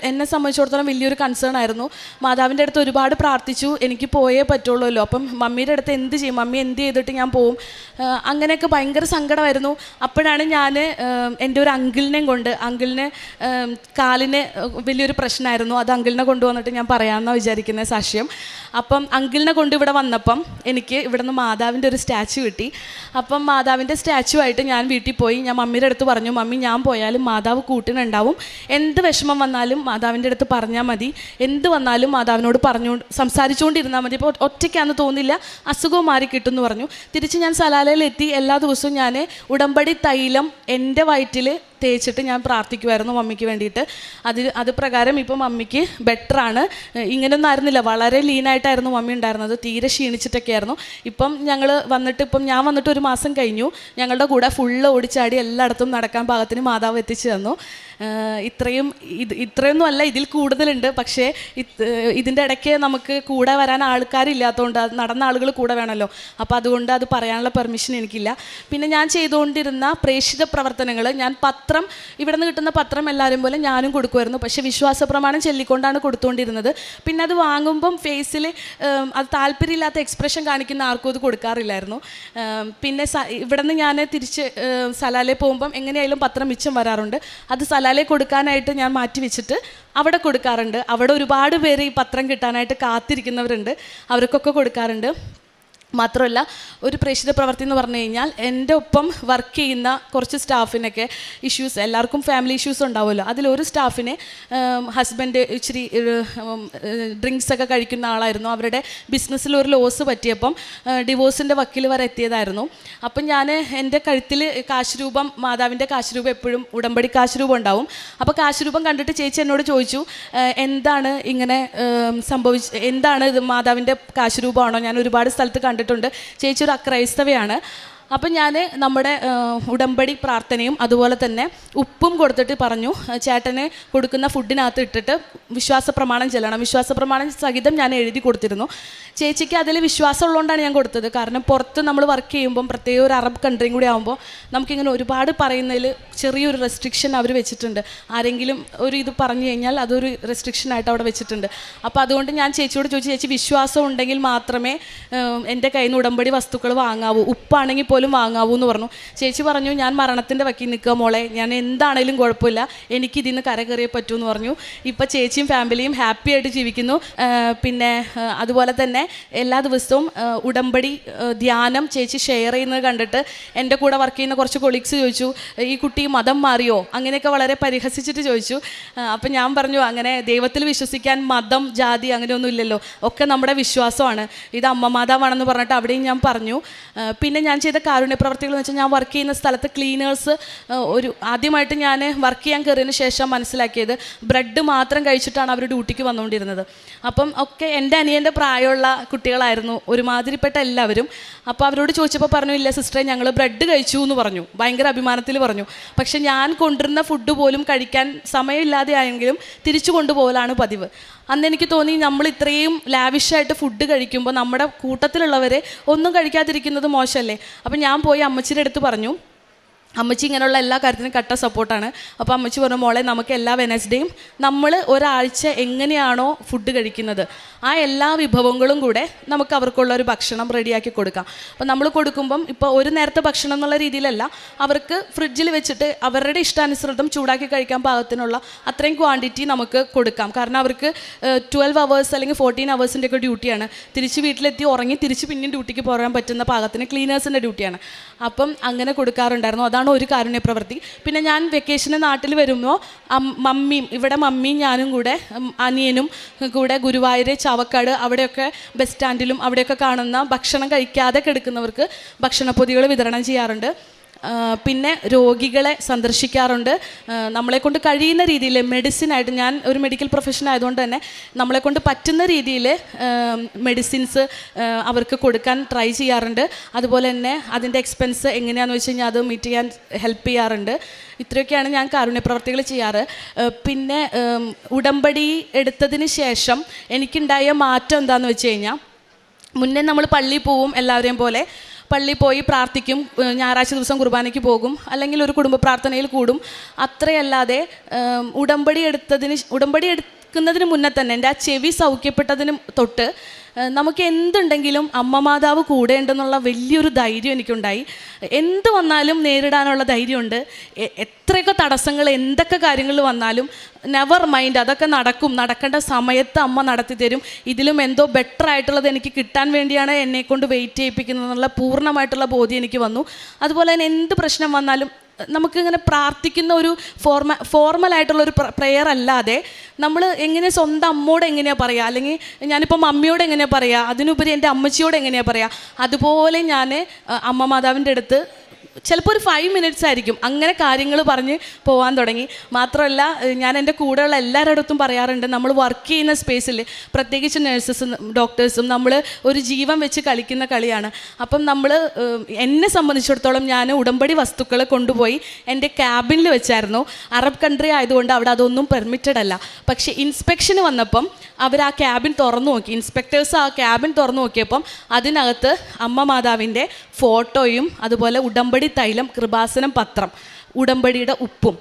എന്നെ സംബന്ധിച്ചിടത്തോളം വലിയൊരു കൺസേൺ ആയിരുന്നു. മാതാവിൻ്റെ അടുത്ത് ഒരുപാട് പ്രാർത്ഥിച്ചു, എനിക്ക് പോയേ പറ്റുള്ളൂല്ലോ. അപ്പം മമ്മിയുടെ അടുത്ത് എന്ത് ചെയ്യും, മമ്മി എന്ത് ചെയ്തിട്ട് ഞാൻ പോവും, അങ്ങനെയൊക്കെ ഭയങ്കര സങ്കടമായിരുന്നു. അപ്പോഴാണ് ഞാൻ എൻ്റെ ഒരു അങ്കിളിന് കാലിന് വലിയൊരു പ്രശ്നമായിരുന്നു. അത് അങ്കിളിനെ കൊണ്ടുവന്നിട്ട് ഞാൻ പറയാമെന്നാണ് വിചാരിക്കുന്നത് സാക്ഷ്യം. അപ്പം അങ്കിളിനെ കൊണ്ട് ഇവിടെ വന്നപ്പം എനിക്ക് ഇവിടെ നിന്ന് മാതാവിൻ്റെ ഒരു സ്റ്റാച്ചു കിട്ടി. അപ്പം മാതാവിൻ്റെ സ്റ്റാച്ചു ആയിട്ട് ഞാൻ വീട്ടിൽ പോയി. ഞാൻ മമ്മിയുടെ അടുത്ത് പറഞ്ഞു, മമ്മി ഞാൻ പോയാലും മാതാവ് കൂട്ടിനുണ്ടാവും, എന്ത് വിഷമം വന്നാലും മാതാവിൻ്റെ അടുത്ത് പറഞ്ഞാൽ മതി, എന്ത് വന്നാലും മാതാവിനോട് സംസാരിച്ചുകൊണ്ടിരുന്നാൽ മതി, ഇപ്പോൾ ഒറ്റയ്ക്കാന്ന് തോന്നില്ല, അസുഖവും മാറി കിട്ടുമെന്ന് പറഞ്ഞു. തിരിച്ച് ഞാൻ സലാലയിലെത്തി. എല്ലാ ദിവസവും ഞാൻ ഉടമ്പടി തൈലം എൻ്റെ വയറ്റിൽ തേച്ചിട്ട് ഞാൻ പ്രാർത്ഥിക്കുമായിരുന്നു മമ്മിക്ക് വേണ്ടിയിട്ട്. അത് പ്രകാരം ഇപ്പം മമ്മിക്ക് ബെറ്ററാണ്. ഇങ്ങനെയൊന്നും ആയിരുന്നില്ല, വളരെ ലീനായിട്ടായിരുന്നു മമ്മി ഉണ്ടായിരുന്നത്, തീരെ ക്ഷീണിച്ചിട്ടൊക്കെ ആയിരുന്നു. ഇപ്പം ഞാൻ വന്നിട്ട് ഒരു മാസം കഴിഞ്ഞു. ഞങ്ങളുടെ കൂടെ ഫുള്ള് ഓടിച്ചാടി എല്ലായിടത്തും നടക്കാൻ പാകത്തിന് മാതാവ് എത്തിച്ചു തന്നു. ഇത്രയൊന്നും അല്ല, ഇതിൽ കൂടുതലുണ്ട്. പക്ഷേ ഇതിൻ്റെ ഇടയ്ക്ക് നമുക്ക് കൂടെ വരാൻ ആൾക്കാരില്ലാത്തതുകൊണ്ട്, നടന്ന ആളുകൾ കൂടെ വേണമല്ലോ, അപ്പോൾ അതുകൊണ്ട് അത് പറയാനുള്ള പെർമിഷൻ എനിക്കില്ല. പിന്നെ ഞാൻ ചെയ്തുകൊണ്ടിരുന്ന പ്രേക്ഷിത പ്രവർത്തനങ്ങൾ, ഞാൻ ഇവിടെ നിന്ന് കിട്ടുന്ന പത്രം എല്ലാവരും പോലെ ഞാനും കൊടുക്കുമായിരുന്നു. പക്ഷേ വിശ്വാസ പ്രമാണം ചൊല്ലിക്കൊണ്ടാണ് കൊടുത്തുകൊണ്ടിരുന്നത്. പിന്നെ അത് വാങ്ങുമ്പം ഫേസിൽ അത് താല്പര്യമില്ലാത്ത എക്സ്പ്രഷൻ കാണിക്കുന്ന ആർക്കും അത് കൊടുക്കാറില്ലായിരുന്നു. പിന്നെ ഇവിടെ നിന്ന് ഞാൻ തിരിച്ച് സലാലയിൽ പോകുമ്പം എങ്ങനെയായാലും പത്രം മിച്ചം വരാറുണ്ട്. അത് സലാലയിൽ കൊടുക്കാനായിട്ട് ഞാൻ മാറ്റി വെച്ചിട്ട് അവിടെ കൊടുക്കാറുണ്ട്. അവിടെ ഒരുപാട് പേര് ഈ പത്രം കിട്ടാനായിട്ട് കാത്തിരിക്കുന്നവരുണ്ട്, അവർക്കൊക്കെ കൊടുക്കാറുണ്ട്. മാത്രമല്ല, ഒരു പ്രേക്ഷിത പ്രവർത്തി എന്ന് പറഞ്ഞു കഴിഞ്ഞാൽ എൻ്റെ ഒപ്പം വർക്ക് ചെയ്യുന്ന കുറച്ച് സ്റ്റാഫിനൊക്കെ ഇഷ്യൂസ്, എല്ലാവർക്കും ഫാമിലി ഇഷ്യൂസ് ഉണ്ടാവുമല്ലോ. അതിലൊരു സ്റ്റാഫിനെ ഹസ്ബൻഡ് ഇച്ചിരി ഡ്രിങ്ക്സ് ഒക്കെ കഴിക്കുന്ന ആളായിരുന്നു. അവരുടെ ബിസിനസ്സിൽ ഒരു ലോസ് പറ്റിയപ്പം ഡിവോഴ്സിൻ്റെ വക്കിൽ വരെ എത്തിയതായിരുന്നു. അപ്പം ഞാൻ എൻ്റെ കഴുത്തിൽ കാശുരൂപം, മാതാവിൻ്റെ കാശുരൂപം എപ്പോഴും ഉടമ്പടി കാശുരൂപം ഉണ്ടാവും. അപ്പോൾ കാശുരൂപം കണ്ടിട്ട് ചേച്ചി എന്നോട് ചോദിച്ചു, എന്താണ് ഇങ്ങനെ എന്താണ് ഇത്, മാതാവിൻ്റെ കാശുരൂപമാണോ? ഞാൻ ഒരുപാട് സ്ഥലത്ത് കണ്ടിട്ടുണ്ട്. ചേച്ചി ഒരു അക്രൈസ്തവയാണ്. അപ്പം ഞാൻ നമ്മുടെ ഉടമ്പടി പ്രാർത്ഥനയും അതുപോലെ തന്നെ ഉപ്പും കൊടുത്തിട്ട് പറഞ്ഞു, ചേട്ടന് കൊടുക്കുന്ന ഫുഡിനകത്ത് ഇട്ടിട്ട് വിശ്വാസ പ്രമാണം ചെല്ലണം. വിശ്വാസ പ്രമാണം സഹിതം ഞാൻ എഴുതി കൊടുത്തിരുന്നു. ചേച്ചിക്ക് അതിൽ വിശ്വാസം ഉള്ളതുകൊണ്ടാണ് ഞാൻ കൊടുത്തത്. കാരണം പുറത്ത് നമ്മൾ വർക്ക് ചെയ്യുമ്പം, പ്രത്യേക ഒരു അറബ് കൺട്രിയും കൂടി ആകുമ്പോൾ നമുക്കിങ്ങനെ ഒരുപാട് പറയുന്നതിൽ ചെറിയൊരു റെസ്ട്രിക്ഷൻ അവർ വെച്ചിട്ടുണ്ട്. ആരെങ്കിലും ഒരു ഇത് പറഞ്ഞു കഴിഞ്ഞാൽ അതൊരു റെസ്ട്രിക്ഷനായിട്ട് അവിടെ വെച്ചിട്ടുണ്ട്. അപ്പോൾ അതുകൊണ്ട് ഞാൻ ചേച്ചിയോട് ചോദിച്ചു, ചേച്ചി വിശ്വാസം ഉണ്ടെങ്കിൽ മാത്രമേ എൻ്റെ കയ്യിൽ നിന്ന് ഉടമ്പടി വസ്തുക്കൾ വാങ്ങാവൂ, ഉപ്പാണെങ്കിൽ പോലും വാങ്ങാവൂ എന്ന് പറഞ്ഞു. ചേച്ചി പറഞ്ഞു, ഞാൻ മരണത്തിൻ്റെ വക്കിൽ നിൽക്കുക മോളെ, ഞാൻ എന്താണേലും കുഴപ്പമില്ല, എനിക്ക് ഇതിൽ നിന്ന് കരകയറിയേ പറ്റൂ എന്ന് പറഞ്ഞു. ഇപ്പം ചേച്ചിയും ഫാമിലിയും ഹാപ്പി ആയിട്ട് ജീവിക്കുന്നു. പിന്നെ അതുപോലെ തന്നെ എല്ലാ ദിവസവും ഉടമ്പടി ധ്യാനം ചേച്ചി ഷെയർ ചെയ്യുന്നത് കണ്ടിട്ട് എൻ്റെ കൂടെ വർക്ക് ചെയ്യുന്ന കുറച്ച് കൊളീഗ്സ് ചോദിച്ചു, ഈ കുട്ടി മതം മാറിയോ? അങ്ങനെയൊക്കെ വളരെ പരിഹസിച്ചിട്ട് ചോദിച്ചു. അപ്പം ഞാൻ പറഞ്ഞു, അങ്ങനെ ദൈവത്തിൽ വിശ്വസിക്കാൻ മതം, ജാതി അങ്ങനെയൊന്നും ഇല്ലല്ലോ, ഒക്കെ നമ്മുടെ വിശ്വാസമാണ്, ഇത് അമ്മ മാതാവാണെന്ന് പറഞ്ഞിട്ട് അവിടെയും ഞാൻ പറഞ്ഞു. പിന്നെ ഞാൻ ചെയ്ത കാരുണ്യ പ്രവർത്തികൾ എന്ന് വെച്ചാൽ, ഞാൻ വർക്ക് ചെയ്യുന്ന സ്ഥലത്ത് ക്ലീനേഴ്സ് ആദ്യമായിട്ട് ഞാൻ വർക്ക് ചെയ്യാൻ കയറിയതിന് ശേഷം മനസ്സിലാക്കിയത്, ബ്രെഡ് മാത്രം കഴിച്ചിട്ടാണ് അവർ ഡ്യൂട്ടിക്ക് വന്നുകൊണ്ടിരുന്നത്. അപ്പം ഒക്കെ എൻ്റെ അനിയൻ്റെ പ്രായമുള്ള കുട്ടികളായിരുന്നു, ഒരുമാതിരിപ്പെട്ട എല്ലാവരും. അപ്പോൾ അവരോട് ചോദിച്ചപ്പോൾ പറഞ്ഞു, ഇല്ല സിസ്റ്ററെ, ഞങ്ങൾ ബ്രെഡ് കഴിച്ചു എന്ന് പറഞ്ഞു, ഭയങ്കര അഭിമാനത്തിൽ പറഞ്ഞു. പക്ഷെ ഞാൻ കൊണ്ടുവരുന്ന ഫുഡ് പോലും കഴിക്കാൻ സമയമില്ലാതെ ആയെങ്കിലും തിരിച്ചു കൊണ്ടുപോകലാണ് പതിവ്. അന്ന് എനിക്ക് തോന്നി, നമ്മൾ ഇത്രയും ലാവിഷായിട്ട് ഫുഡ് കഴിക്കുമ്പോൾ നമ്മുടെ കൂട്ടത്തിലുള്ളവരെ ഒന്നും കഴിക്കാതിരിക്കുന്നത് മോശമല്ലേ. അപ്പം ഞാൻ പോയി അമ്മച്ചിയുടെ അടുത്ത് പറഞ്ഞു, അമ്മച്ചി ഇങ്ങനെയുള്ള എല്ലാ കാര്യത്തിനും കട്ട സപ്പോർട്ടാണ്. അപ്പോൾ അമ്മച്ചി പറഞ്ഞു, മോളെ നമുക്ക് എല്ലാ വെനസ്ഡേയും നമ്മൾ ഒരാഴ്ച എങ്ങനെയാണോ ഫുഡ് കഴിക്കുന്നത് ആ എല്ലാ വിഭവങ്ങളും കൂടെ നമുക്ക് അവർക്കുള്ള ഒരു ഭക്ഷണം റെഡിയാക്കി കൊടുക്കാം. അപ്പോൾ നമ്മൾ കൊടുക്കുമ്പം ഇപ്പോൾ ഒരു നേരത്തെ ഭക്ഷണം എന്നുള്ള രീതിയിലല്ല, അവർക്ക് ഫ്രിഡ്ജിൽ വെച്ചിട്ട് അവരുടെ ഇഷ്ടാനുസൃതം ചൂടാക്കി കഴിക്കാൻ പാകത്തിനുള്ള അത്രയും ക്വാണ്ടിറ്റി നമുക്ക് കൊടുക്കാം. കാരണം അവർക്ക് 12 hours അല്ലെങ്കിൽ 14 hours ഒക്കെ ഡ്യൂട്ടിയാണ്. തിരിച്ച് വീട്ടിലെത്തി ഉറങ്ങി തിരിച്ച് പിന്നെയും ഡ്യൂട്ടിക്ക് പോകാൻ പറ്റുന്ന പാകത്തിന് ക്ലീനേഴ്സിൻ്റെ ഡ്യൂട്ടിയാണ്. അപ്പം അങ്ങനെ കൊടുക്കാറുണ്ടായിരുന്നു. അതാണ് ഒരു കാരുണ്യ പ്രവൃത്തി. പിന്നെ ഞാൻ വെക്കേഷന് നാട്ടിൽ വരുമ്പോൾ ഇവിടെ മമ്മിയും ഞാനും കൂടെ, അനിയനും കൂടെ ഗുരുവായൂർ, ചാവക്കാട്, അവിടെയൊക്കെ ബസ് സ്റ്റാൻഡിലും അവിടെയൊക്കെ കാണുന്ന ഭക്ഷണം കഴിക്കാതെ കിടക്കുന്നവർക്ക് ഭക്ഷണപ്പൊതികൾ വിതരണം ചെയ്യാറുണ്ട്. പിന്നെ രോഗികളെ സന്ദർശിക്കാറുണ്ട്. നമ്മളെക്കൊണ്ട് കഴിയുന്ന രീതിയിൽ മെഡിസിനായിട്ട്, ഞാൻ ഒരു മെഡിക്കൽ പ്രൊഫഷൻ ആയതുകൊണ്ട് തന്നെ നമ്മളെക്കൊണ്ട് പറ്റുന്ന രീതിയിൽ മെഡിസിൻസ് അവർക്ക് കൊടുക്കാൻ ട്രൈ ചെയ്യാറുണ്ട്. അതുപോലെ തന്നെ അതിൻ്റെ എക്സ്പെൻസ് എങ്ങനെയാണെന്ന് വെച്ച് കഴിഞ്ഞാൽ അത് മീറ്റ് ചെയ്യാൻ ഹെൽപ്പ് ചെയ്യാറുണ്ട്. ഇത്രയൊക്കെയാണ് ഞാൻ കാരുണ്യ പ്രവർത്തികൾ ചെയ്യാറ്. പിന്നെ ഉടമ്പടി എടുത്തതിന് ശേഷം എനിക്കുണ്ടായ മാറ്റം എന്താണെന്ന് വെച്ച് കഴിഞ്ഞാൽ, മുന്നേ നമ്മൾ പള്ളിയിൽ പോവും, എല്ലാവരെയും പോലെ പള്ളിയിൽ പോയി പ്രാർത്ഥിക്കും, ഞായറാഴ്ച ദിവസം കുർബാനയ്ക്ക് പോകും, അല്ലെങ്കിൽ ഒരു കുടുംബ പ്രാർത്ഥനയിൽ കൂടും. അത്രയല്ലാതെ ഉടമ്പടി എടുക്കുന്നതിന് മുന്നേ തന്നെ, എൻ്റെ ആ ചെവി സൗഖ്യപ്പെട്ടതിന് തൊട്ട് നമുക്ക് എന്തുണ്ടെങ്കിലും അമ്മ മാതാവ് കൂടെ ഉണ്ടെന്നുള്ള വലിയൊരു ധൈര്യം എനിക്കുണ്ടായി. എന്ത് വന്നാലും നേരിടാനുള്ള ധൈര്യമുണ്ട്. എത്രയൊക്കെ തടസ്സങ്ങൾ, എന്തൊക്കെ കാര്യങ്ങൾ വന്നാലും നെവർ മൈൻഡ്, അതൊക്കെ നടക്കേണ്ട സമയത്ത് അമ്മ നടത്തി തരും. ഇതിലും എന്തോ ബെറ്റർ ആയിട്ടുള്ളത് എനിക്ക് കിട്ടാൻ വേണ്ടിയാണ് എന്നെക്കൊണ്ട് വെയിറ്റ് ചെയ്യിപ്പിക്കുന്നതെന്നുള്ള പൂർണ്ണമായിട്ടുള്ള ബോധ്യം എനിക്ക് വന്നു. അതുപോലെ തന്നെ എന്ത് പ്രശ്നം വന്നാലും നമുക്കിങ്ങനെ പ്രാർത്ഥിക്കുന്ന ഒരു ഫോർമലായിട്ടുള്ളൊരു പ്രെയർ അല്ലാതെ നമ്മൾ എങ്ങനെ സ്വന്തം അമ്മയോട് എങ്ങനെയാണ് പറയുക, അല്ലെങ്കിൽ ഞാനിപ്പോൾ മമ്മിയോട് എങ്ങനെയാണ് പറയുക, അതിനുപരി എൻ്റെ അമ്മച്ചിയോട് എങ്ങനെയാണ് പറയുക, അതുപോലെ ഞാൻ അമ്മ മാതാവിൻ്റെ അടുത്ത് ചിലപ്പോൾ ഒരു 5 മിനിറ്റ്സ് ആയിരിക്കും. അങ്ങനെ കാര്യങ്ങൾ പറഞ്ഞ് പോകാൻ തുടങ്ങി. മാത്രമല്ല, ഞാൻ എൻ്റെ കൂടെയുള്ള എല്ലാവരുടെ അടുത്തും പറയാറുണ്ട്, നമ്മൾ വർക്ക് ചെയ്യുന്ന സ്പേസിൽ പ്രത്യേകിച്ച് നഴ്സസും ഡോക്ടേഴ്സും നമ്മൾ ഒരു ജീവൻ വെച്ച് കളിക്കുന്ന കളിയാണ്. അപ്പം നമ്മൾ, എന്നെ സംബന്ധിച്ചിടത്തോളം, ഞാൻ ഉടമ്പടി വസ്തുക്കൾ കൊണ്ടുപോയി എൻ്റെ ക്യാബിനിൽ വെച്ചായിരുന്നു. അറബ് കൺട്രി ആയതുകൊണ്ട് അവിടെ അതൊന്നും പെർമിറ്റഡ് അല്ല. പക്ഷേ ഇൻസ്പെക്ഷന് വന്നപ്പം അവർ ആ ക്യാബിൻ തുറന്നു നോക്കി. ഇൻസ്പെക്ടേഴ്സ് ആ ക്യാബിൻ തുറന്നു നോക്കിയപ്പം അതിനകത്ത് അമ്മ മാതാവിൻ്റെ ഫോട്ടോയും അതുപോലെ ഉടമ്പടി തൈലം, കൃപാസനം പത്രം, ഉടമ്പടിയുടെ ഉപ്പും.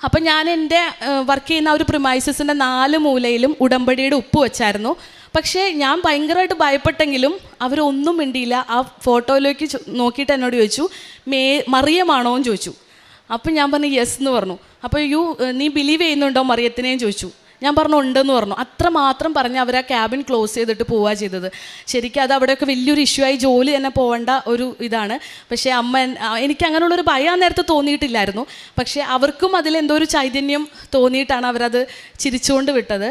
അപ്പം ഞാൻ എൻ്റെ വർക്ക് ചെയ്യുന്ന ഒരു പ്രിമൈസസിൻ്റെ 4 മൂലയിലും ഉടമ്പടിയുടെ ഉപ്പ് വെച്ചായിരുന്നു. പക്ഷേ ഞാൻ ഭയങ്കരമായിട്ട് ഭയപ്പെട്ടെങ്കിലും അവരൊന്നും മിണ്ടിയില്ല. ആ ഫോട്ടോയിലേക്ക് നോക്കിയിട്ട് എന്നോട് ചോദിച്ചു, മറിയമാണോ എന്ന് ചോദിച്ചു. അപ്പം ഞാൻ പറഞ്ഞു യെസ് എന്ന് പറഞ്ഞു. അപ്പോൾ നീ ബിലീവ് ചെയ്യുന്നുണ്ടോ മറിയത്തിനെയും ചോദിച്ചു. ഞാൻ പറഞ്ഞു ഉണ്ടെന്ന് പറഞ്ഞു. അത്ര മാത്രം പറഞ്ഞ് അവർ ആ ക്യാബിൻ ക്ലോസ് ചെയ്തിട്ട് പോവുക ചെയ്തത്. ശരിക്കും അത് അവിടെയൊക്കെ വലിയൊരു ഇഷ്യൂ ആയി, ജോലി തന്നെ പോകേണ്ട ഒരു ഇതാണ്. പക്ഷേ എനിക്ക് അങ്ങനെയുള്ളൊരു ഭയം നേരത്തെ തോന്നിയിട്ടില്ലായിരുന്നു. പക്ഷേ അവർക്കും അതിലെന്തോ ഒരു ചൈതന്യം തോന്നിയിട്ടാണ് അവരത് ചിരിച്ചുകൊണ്ട് വിട്ടത്.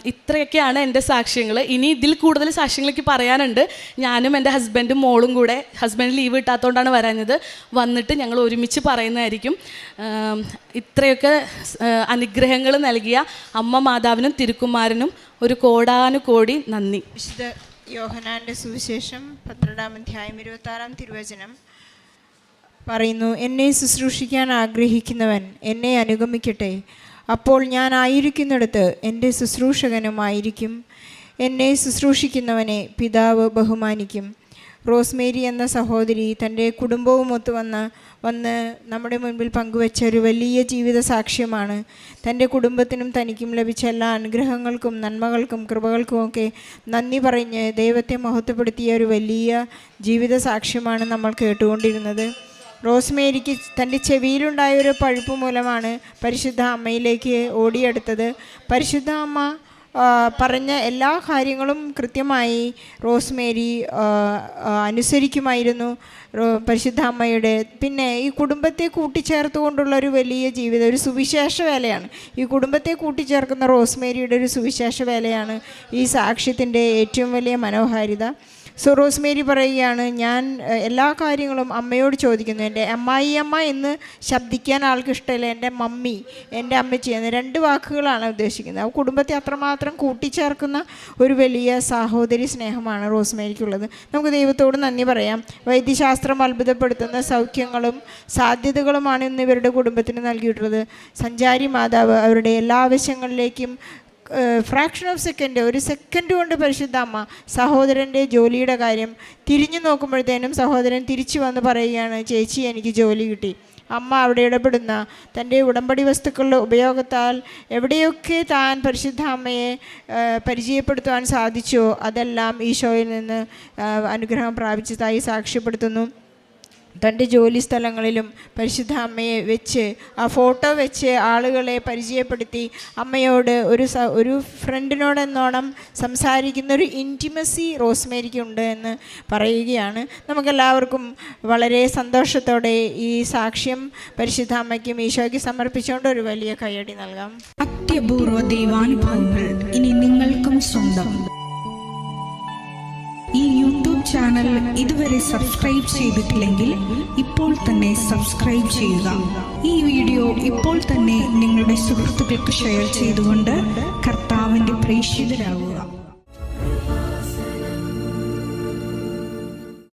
ഇത്രയൊക്കെയാണ് എൻ്റെ സാക്ഷ്യങ്ങൾ. ഇനി ഇതിൽ കൂടുതൽ സാക്ഷ്യങ്ങളൊക്കെ പറയാനുണ്ട്. ഞാനും എൻ്റെ ഹസ്ബൻഡും മോളും കൂടെ, ഹസ്ബൻഡ് ലീവ് കിട്ടാത്തതുകൊണ്ടാണ് വരാഞ്ഞത്, വന്നിട്ട് ഞങ്ങൾ ഒരുമിച്ച് പറയുന്നതായിരിക്കും. ഇത്രയൊക്കെ അനുഗ്രഹങ്ങൾ നൽകിയ അമ്മ മാതാവിനും തിരുക്കുമാരനും ഒരു കോടാനുകോടി നന്ദി. വിശുദ്ധ യോഹന്നാൻ്റെ സുവിശേഷം 12-ാം അധ്യായം 26-ാം തിരുവചനം പറയുന്നു, എന്നെ ശുശ്രൂഷിക്കാൻ ആഗ്രഹിക്കുന്നവൻ എന്നെ അനുഗമിക്കട്ടെ. അപ്പോൾ ഞാൻ ആയിരിക്കുന്നിടത്ത് എൻ്റെ ശുശ്രൂഷകനുമായിരിക്കും. എന്നെ ശുശ്രൂഷിക്കുന്നവനെ പിതാവ് ബഹുമാനിക്കും. റോസ്മേരി എന്ന സഹോദരി തൻ്റെ കുടുംബവുമൊത്ത് വന്ന് നമ്മുടെ മുൻപിൽ പങ്കുവച്ച ഒരു വലിയ ജീവിത സാക്ഷ്യമാണ്. തൻ്റെ കുടുംബത്തിനും തനിക്കും ലഭിച്ച എല്ലാ അനുഗ്രഹങ്ങൾക്കും നന്മകൾക്കും കൃപകൾക്കുമൊക്കെ നന്ദി പറഞ്ഞ് ദൈവത്തെ മഹത്വപ്പെടുത്തിയ ഒരു വലിയ ജീവിത സാക്ഷ്യമാണ് നമ്മൾ കേട്ടുകൊണ്ടിരുന്നത്. റോസ്മേരിക്ക് തൻ്റെ ചെവിയിലുണ്ടായ ഒരു പഴുപ്പ് മൂലമാണ് പരിശുദ്ധ അമ്മയിലേക്ക് ഓടിയെടുത്തത്. പരിശുദ്ധ അമ്മ പറഞ്ഞ എല്ലാ കാര്യങ്ങളും കൃത്യമായി റോസ്മേരി അനുസരിക്കുമായിരുന്നു. പരിശുദ്ധ അമ്മയുടെ പിന്നെ ഈ കുടുംബത്തെ കൂട്ടിച്ചേർത്തുകൊണ്ടുള്ള ഒരു വലിയ ജീവിതം, ഒരു സുവിശേഷ വേലയാണ്. ഈ കുടുംബത്തെ കൂട്ടിച്ചേർക്കുന്ന റോസ്മേരിയുടെ ഒരു സുവിശേഷ വേലയാണ് ഈ സാക്ഷ്യത്തിൻ്റെ ഏറ്റവും വലിയ മനോഹാരിത. റോസ്മേരി പറയുകയാണ്, ഞാൻ എല്ലാ കാര്യങ്ങളും അമ്മയോട് ചോദിക്കുന്നു. എൻ്റെ അമ്മായിയമ്മ എന്ന് ശബ്ദിക്കാൻ ആൾക്ക് ഇഷ്ടമില്ല, എൻ്റെ മമ്മി, എൻ്റെ അമ്മച്ചി എന്ന് 2 വാക്കുകളാണ് ഉദ്ദേശിക്കുന്നത്. ആ കുടുംബത്തെ അത്രമാത്രം കൂട്ടിച്ചേർക്കുന്ന ഒരു വലിയ സഹോദരി സ്നേഹമാണ് റോസ്മേരിക്കുള്ളത്. നമുക്ക് ദൈവത്തോട് നന്ദി പറയാം. വൈദ്യശാസ്ത്രം അത്ഭുതപ്പെടുത്തുന്ന സൗഖ്യങ്ങളും സാധ്യതകളുമാണ് ഇന്ന് ഇവരുടെ കുടുംബത്തിന് നൽകിയിട്ടുള്ളത്. സഞ്ചാരി മാതാവ് അവരുടെ എല്ലാ ആവശ്യങ്ങളിലേക്കും ഫ്രാക്ഷൻ ഓഫ് സെക്കൻഡ്, ഒരു സെക്കൻഡ് കൊണ്ട് പരിശുദ്ധ അമ്മ സഹോദരൻ്റെ ജോലിയുടെ കാര്യം തിരിഞ്ഞു നോക്കുമ്പോഴത്തേനും സഹോദരൻ തിരിച്ചു വന്ന് പറയുകയാണ്, ചേച്ചി എനിക്ക് ജോലി കിട്ടി. അമ്മ അവിടെ ഇടപെടുന്ന തൻ്റെ ഉടമ്പടി വസ്തുക്കളുടെ ഉപയോഗത്താൽ എവിടെയൊക്കെ താൻ പരിശുദ്ധ അമ്മയെ പരിചയപ്പെടുത്തുവാൻ സാധിച്ചോ അതെല്ലാം ഈശോയിൽ നിന്ന് അനുഗ്രഹം പ്രാപിച്ചതായി സാക്ഷ്യപ്പെടുത്തുന്നു. തൻ്റെ ജോലി സ്ഥലങ്ങളിലും പരിശുദ്ധ അമ്മയെ വെച്ച്, ആ ഫോട്ടോ വെച്ച് ആളുകളെ പരിചയപ്പെടുത്തി അമ്മയോട് ഒരു ഫ്രണ്ടിനോടെന്നോണം സംസാരിക്കുന്നൊരു ഇൻറ്റിമസി റോസ്മേരിക്കുണ്ട് എന്ന് പറയുകയാണ്. നമുക്കെല്ലാവർക്കും വളരെ സന്തോഷത്തോടെ ഈ സാക്ഷ്യം പരിശുദ്ധ അമ്മയ്ക്കും ഈശോയ്ക്ക് സമർപ്പിച്ചുകൊണ്ട് ഒരു വലിയ കയ്യടി നൽകാം. അത്യപൂർവ ദൈവാനുഭവങ്ങൾ ഇനി നിങ്ങൾക്കും സ്വന്തം. ഈ യൂട്യൂബ് ചാനൽ ഇതുവരെ സബ്സ്ക്രൈബ് ചെയ്തിട്ടില്ലെങ്കിൽ ഇപ്പോൾ തന്നെ സബ്സ്ക്രൈബ് ചെയ്യുക. ഈ വീഡിയോ ഇപ്പോൾ തന്നെ നിങ്ങളുടെ സുഹൃത്തുക്കൾക്ക് ഷെയർ ചെയ്തുകൊണ്ട് കർത്താവിൻ്റെ പ്രേക്ഷിതരാകുക.